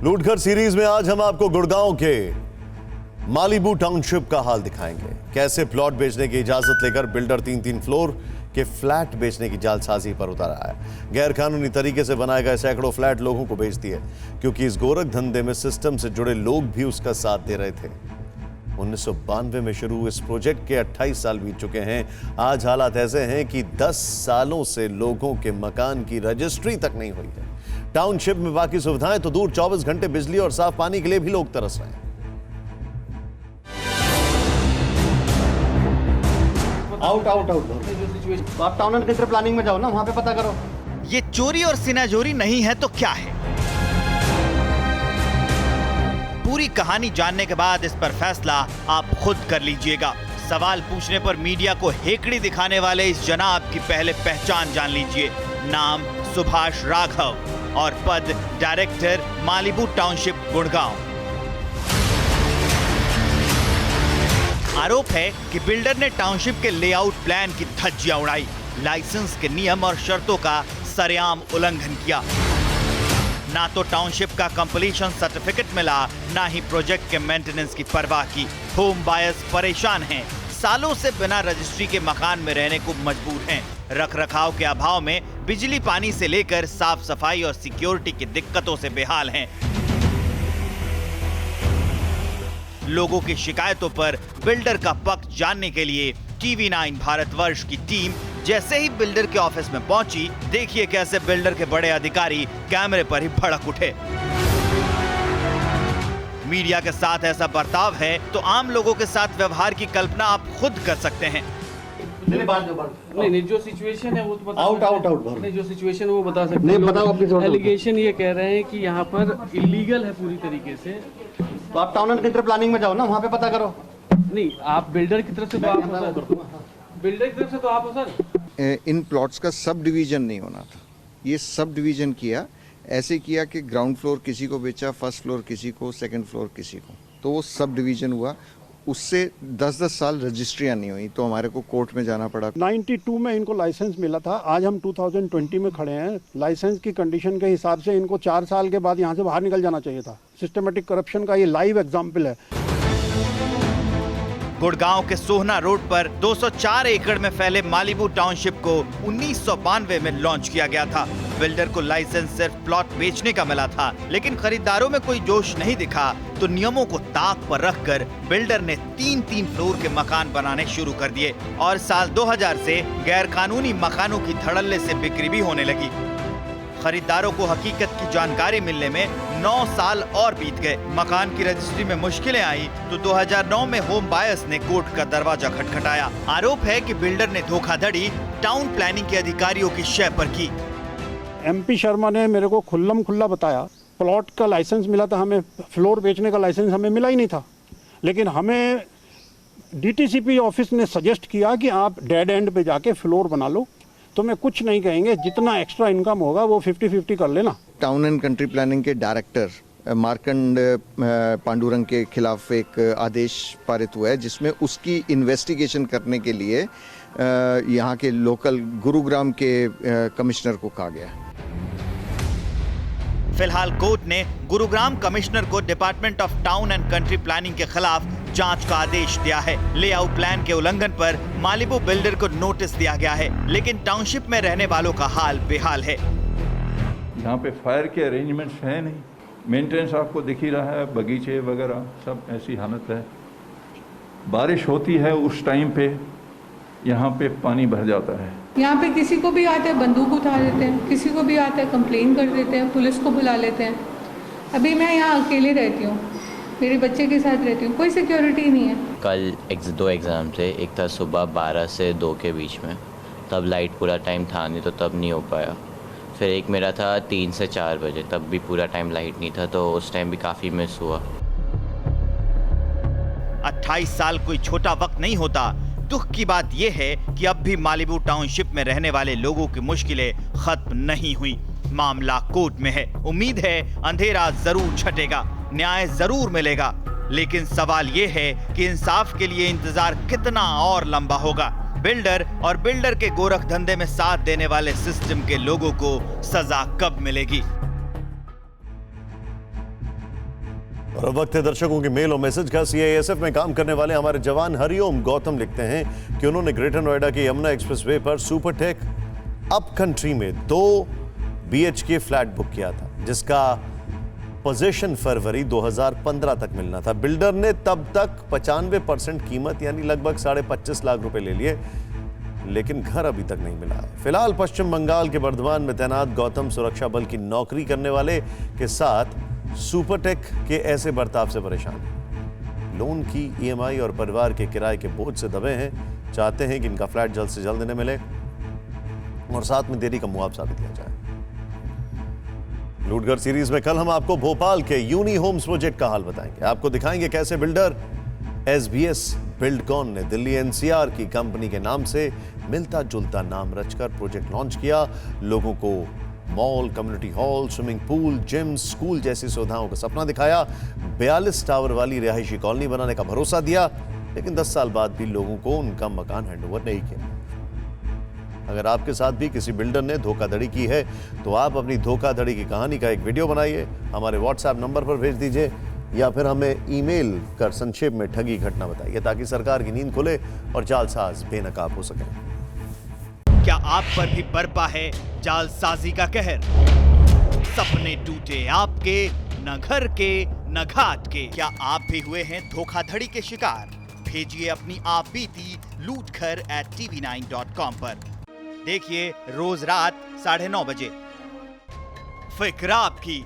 लूटघर series में आज हम आपको गुड़गांव के मालिबू टाउनशिप का हाल दिखाएंगे। कैसे प्लॉट बेचने की इजाजत लेकर बिल्डर 3-3 फ्लोर के फ्लैट बेचने की जालसाजी पर उतर आया है। गैरकानूनी तरीके से बनाए गए सैकड़ों फ्लैट लोगों को बेच दिए, क्योंकि इस गोरख धंधे में सिस्टम से जुड़े लोग भी उसका साथ दे रहे थे। 1992 में शुरू इस प्रोजेक्ट के 28 साल बीत चुके हैं। आज हालात ऐसे हैं कि 10 सालों से लोगों के मकान की रजिस्ट्री तक नहीं हुई है। टाउनशिप में बाकी सुविधाएं तो दूर, 24 घंटे बिजली और साफ पानी के लिए भी लोग तरस रहे हैं। आउट आप टाउन एंड कंट्री प्लानिंग में जाओ ना, वहां पे पता करो। ये चोरी और सिनाजोरी नहीं है तो क्या है? पूरी कहानी जानने के बाद इस पर फैसला आप खुद कर लीजिएगा। सवाल पूछने पर मीडिया को हेकड़ी दिखाने वाले इस जनाब की पहले पहचान जान लीजिए। नाम सुभाष राघव और पद डायरेक्टर मालिबू टाउनशिप गुड़गांव। आरोप है कि बिल्डर ने टाउनशिप के लेआउट प्लान की धज्जियां उड़ाई, लाइसेंस के नियम और शर्तों का सरेआम उल्लंघन किया। ना तो टाउनशिप का कंप्लीशन सर्टिफिकेट मिला, ना ही प्रोजेक्ट के मेंटेनेंस की परवाह की। होम बायर्स परेशान हैं, सालों से बिना रजिस्ट्री के मकान में रहने को मजबूर हैं। रखरखाव के अभाव में बिजली पानी से लेकर साफ सफाई और सिक्योरिटी की दिक्कतों से बेहाल हैं। लोगों की शिकायतों पर बिल्डर का पक्ष जानने के लिए TV9 भारतवर्ष की टीम जैसे ही बिल्डर के ऑफिस में पहुंची, देखिए कैसे बिल्डर के बड़े अधिकारी कैमरे पर ही भड़क उठे। मीडिया के साथ ऐसा बर्ताव है तो आम लोगों के साथ व्यवहार की कल्पना आप खुद कर सकते हैं। नहीं, जो सिचुएशन है वो तो बता आउट नहीं, जो सिचुएशन है वो बता सकते हैं। नहीं बताओ आपकी एलिगेशन ये कह रहे हैं कि यहाँ पर इलीगल है पूरी तरीके से। तो आप टाउन एंड कंट्री प्लानिंग में जाओ ना, वहाँ पे पता करो। नहीं, आप बिल्डर की तरफ से तो आप हो सर, बिल्डर की तरफ से तो आप हो सर। इन प्लॉट्स का सब डिवीजन नहीं होना था, ये सब डिवीजन किया। ऐसे किया कि ग्राउंड फ्लोर किसी को बेचा, फर्स्ट फ्लोर किसी को, सेकंड फ्लोर किसी को, तो वो सब डिवीजन हुआ। उससे 10-10 साल रजिस्ट्रियाँ नहीं हुई, तो हमारे को कोर्ट में जाना पड़ा। 92 में इनको लाइसेंस मिला था, आज हम 2020 में खड़े हैं। लाइसेंस की कंडीशन के हिसाब से इनको 4 साल के बाद यहाँ से बाहर निकल जाना चाहिए था। सिस्टमेटिक करप्शन का ये लाइव एग्जाम्पल है। गुड़गांव के सोहना रोड पर 204 एकड़ में फैले मालिबू टाउनशिप को 1992 में लॉन्च किया गया था। बिल्डर को लाइसेंस सिर्फ प्लॉट बेचने का मिला था, लेकिन खरीदारों में कोई जोश नहीं दिखा, तो नियमों को ताक पर रखकर बिल्डर ने 3-3 फ्लोर के मकान बनाने शुरू कर दिए और साल 2000 से गैरकानूनी मकानों की धड़ल्ले से बिक्री भी होने लगी। खरीदारों को हकीकत की जानकारी मिलने में 9 साल और बीत गए। मकान की रजिस्ट्री में मुश्किलें आई तो 2009 में होम बायर्स ने कोर्ट का दरवाजा खटखटाया। आरोप है कि बिल्डर ने धोखाधड़ी टाउन प्लानिंग के अधिकारियों की शय पर की। MP शर्मा ने मेरे को खुल्लम खुल्ला बताया, प्लॉट का लाइसेंस मिला था हमें, फ्लोर बेचने का लाइसेंस हमें मिला ही नहीं था। लेकिन हमें DTCP ऑफिस ने सजेस्ट किया कि आप डेड एंड पे जाके फ्लोर बना लो, तो मैं कुछ नहीं कहेंगे, जितना एक्स्ट्रा इनकम होगा वो 50-50 कर लेना। टाउन एंड कंट्री प्लानिंग के डायरेक्टर मार्कंड पांडुरंग के खिलाफ एक आदेश पारित हुआ है, जिसमें उसकी इन्वेस्टिगेशन करने के लिए यहाँ के लोकल गुरुग्राम के कमिश्नर को कहा गया है। फिलहाल कोर्ट ने गुरुग्राम कमिश्नर को department of town and country planning के खिलाफ जांच का आदेश दिया है। लेआउट प्लान के उल्लंघन पर मालिबू बिल्डर को नोटिस दिया गया है, लेकिन टाउनशिप में रहने वालों का हाल बेहाल है। यहाँ पे फायर के अरेंजमेंट्स हैं नहीं, मेंटेनेंस आपको दिख ही रहा है, बगीचे वगैरह सब ऐसी हालत है। बारिश होती है उस टाइम पे यहाँ पे पानी भर जाता है। यहाँ पे किसी को भी आते हैं बंदूक उठा देते हैं, किसी को भी आता है कंप्लेन कर देते हैं, पुलिस को बुला लेते हैं। अभी मैं यहाँ अकेले रहती हूँ, मेरे बच्चे के साथ रहती हूँ, कोई सिक्योरिटी नहीं है। कल 2 एग्ज़ाम थे, एक था सुबह 12 से 2 के बीच में, तब लाइट पूरा टाइम था नहीं तो तब नहीं हो पाया। फिर एक मेरा था 3 से 4 बजे, तब भी पूरा टाइम लाइट नहीं था, तो उस टाइम भी काफ़ी मिस हुआ। 28 साल कोई छोटा वक्त नहीं होता। दुख की बात यह है कि अब भी मालिबू टाउनशिप में रहने वाले लोगों की मुश्किलें खत्म नहीं हुई। मामला कोर्ट में है। उम्मीद है अंधेरा जरूर छटेगा, न्याय जरूर मिलेगा, लेकिन सवाल ये है कि इंसाफ के लिए इंतजार कितना और लंबा होगा। बिल्डर और बिल्डर के गोरख धंधे में साथ देने वाले सिस्टम के लोगों को सजा कब मिलेगी? और अब वक्त है दर्शकों के मेल और मैसेज का। सीआईएसएफ में काम करने वाले हमारे जवान हरिओम गौतम लिखते हैं कि उन्होंने ग्रेटर नोएडा के यमुना एक्सप्रेसवे पर सुपरटेक अप कंट्री में 2 BHK फ्लैट बुक किया था, जिसका पोजीशन फरवरी 2015 तक मिलना था। बिल्डर ने तब तक 95% कीमत यानी लगभग 25.5 लाख रुपए ले लिए, लेकिन घर अभी तक नहीं मिला है। फिलहाल पश्चिम बंगाल के बर्धमान में तैनात गौतम सुरक्षा बल की नौकरी करने वाले के साथ सुपरटेक के ऐसे बर्ताव से परेशान हैं। लोन की EMI और परिवार के किराए के बोझ से दबे हैं। चाहते हैं कि इनका फ्लैट जल्द से जल्द इन्हें मिले और साथ में देरी का मुआवजा भी दिया जाए। लूटघर सीरीज में कल हम आपको भोपाल के यूनी होम्स प्रोजेक्ट का हाल बताएंगे। आपको दिखाएंगे कैसे बिल्डर SBS बिल्डकॉन ने दिल्ली NCR की कंपनी के नाम से मिलता जुलता नाम रचकर प्रोजेक्ट लॉन्च किया। लोगों को mall, community hall, swimming pool, gym, school जैसी सुविधाओं का सपना दिखाया। 42 टावर वाली रिहायशी कॉलोनी बनाने का भरोसा दिया, लेकिन 10 साल बाद भी लोगों को उनका मकान हैंडओवर नहीं किया। अगर आपके साथ भी किसी बिल्डर ने धोखाधड़ी की है तो आप अपनी धोखाधड़ी की कहानी का एक वीडियो बनाइए, हमारे WhatsApp नंबर पर भेज दीजिए या फिर हमें ईमेल कर संक्षेप में ठगी घटना बताइए, ताकि सरकार की नींद खुले और जालसाज बेनकाब हो सके। क्या आप पर भी बरपा है जालसाजी का कहर? सपने टूटे आपके, न घर के न घाट के। क्या आप भी हुए हैं धोखाधड़ी के शिकार? भेजिए अपनी आप बीती lootghar@tv9.com पर। देखिए रोज रात 9:30 बजे। फिक्र आपकी,